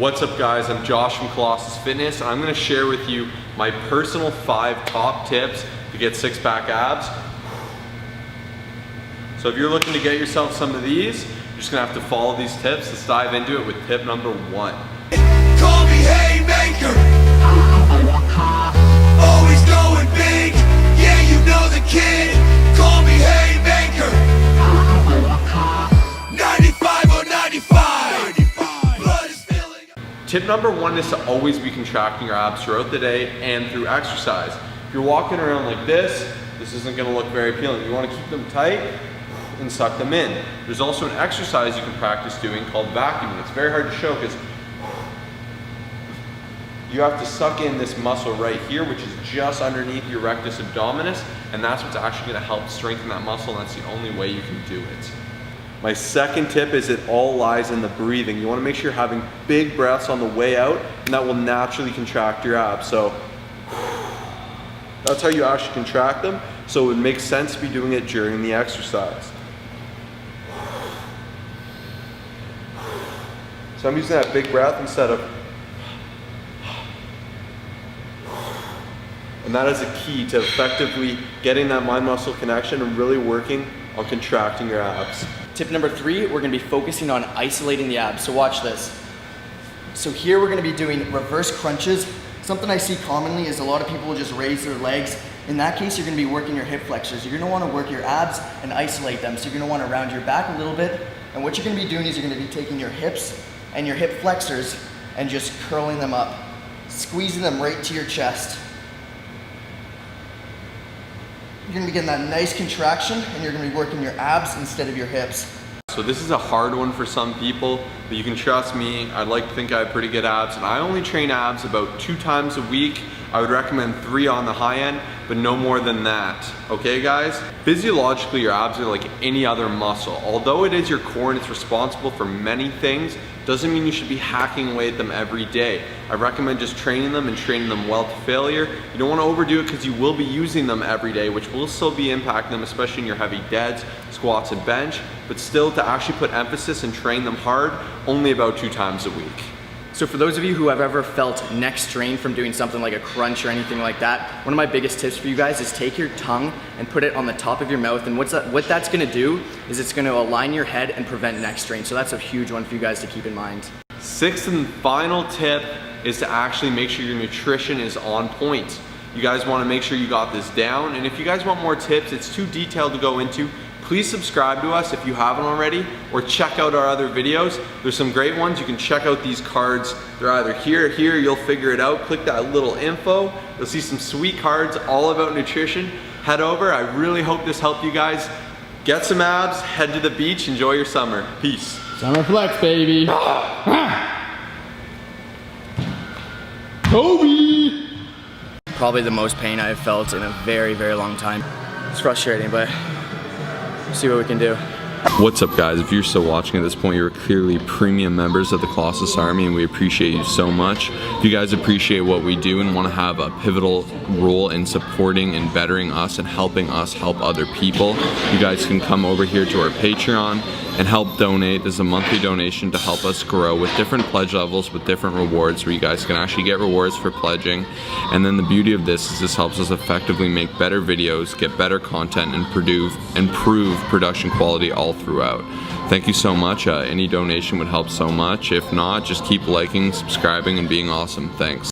What's up guys, I'm Josh from Colossus Fitness, and I'm gonna share with you my personal 5 top tips to get six-pack abs. So if you're looking to get yourself some of these, you're just gonna have to follow these tips. Let's dive into it with tip number 1. Call me Haymaker. Always going big. Yeah, you know the kid. Call me Haymaker. 95 or 95. Blood is filling. Tip number 1 is to always be contracting your abs throughout the day and through exercise. If you're walking around like this isn't gonna look very appealing. You wanna keep them tight and suck them in. There's also an exercise you can practice doing called vacuuming. It's very hard to show because you have to suck in this muscle right here, which is just underneath your rectus abdominis, and that's what's actually gonna help strengthen that muscle, and that's the only way you can do it. My second tip is it all lies in the breathing. You wanna make sure you're having big breaths on the way out, and that will naturally contract your abs. So that's how you actually contract them, so it would make sense to be doing it during the exercise. So I'm using that big breath instead of, and that is a key to effectively getting that mind-muscle connection and really working on contracting your abs. Tip number 3, we're gonna be focusing on isolating the abs. So watch this. So here we're gonna be doing reverse crunches. Something I see commonly is a lot of people will just raise their legs. In that case, you're gonna be working your hip flexors. You're gonna wanna work your abs and isolate them. So you're gonna wanna round your back a little bit. And what you're gonna be doing is you're gonna be taking your hips and your hip flexors and just curling them up, squeezing them right to your chest. You're gonna be getting that nice contraction, and you're gonna be working your abs instead of your hips. So this is a hard one for some people, but you can trust me, I'd like to think I have pretty good abs, and I only train abs about 2 times a week. I would recommend 3 on the high end, but no more than that. Okay guys? Physiologically, your abs are like any other muscle. Although it is your core and it's responsible for many things, doesn't mean you should be hacking away at them every day. I recommend just training them and training them well to failure. You don't want to overdo it because you will be using them every day, which will still be impacting them, especially in your heavy deads, squats, and bench, but still to actually put emphasis and train them hard, only about 2 times a week. So for those of you who have ever felt neck strain from doing something like a crunch or anything like that, one of my biggest tips for you guys is take your tongue and put it on the top of your mouth, and what that's gonna do is it's gonna align your head and prevent neck strain. So that's a huge one for you guys to keep in mind. 6th and final tip is to actually make sure your nutrition is on point. You guys wanna make sure you got this down, and if you guys want more tips, it's too detailed to go into, please subscribe to us if you haven't already, or check out our other videos. There's some great ones. You can check out these cards. They're either here or here, you'll figure it out. Click that little info. You'll see some sweet cards all about nutrition. Head over. I really hope this helped you guys. Get some abs, head to the beach, enjoy your summer. Peace. Summer flex, baby. Kobe! Probably the most pain I've felt in a very, very long time. It's frustrating, but see what we can do. What's up guys, if you're still watching at this point, you're clearly premium members of the Colossus Army, and we appreciate you so much. If you guys appreciate what we do and want to have a pivotal role in supporting and bettering us and helping us help other people, you guys can come over here to our Patreon and help donate. There's a monthly donation to help us grow with different pledge levels with different rewards, where you guys can actually get rewards for pledging. And then the beauty of this is this helps us effectively make better videos, get better content, and improve production quality all throughout. Thank you so much. Any donation would help so much. If not, just keep liking, subscribing, and being awesome. Thanks.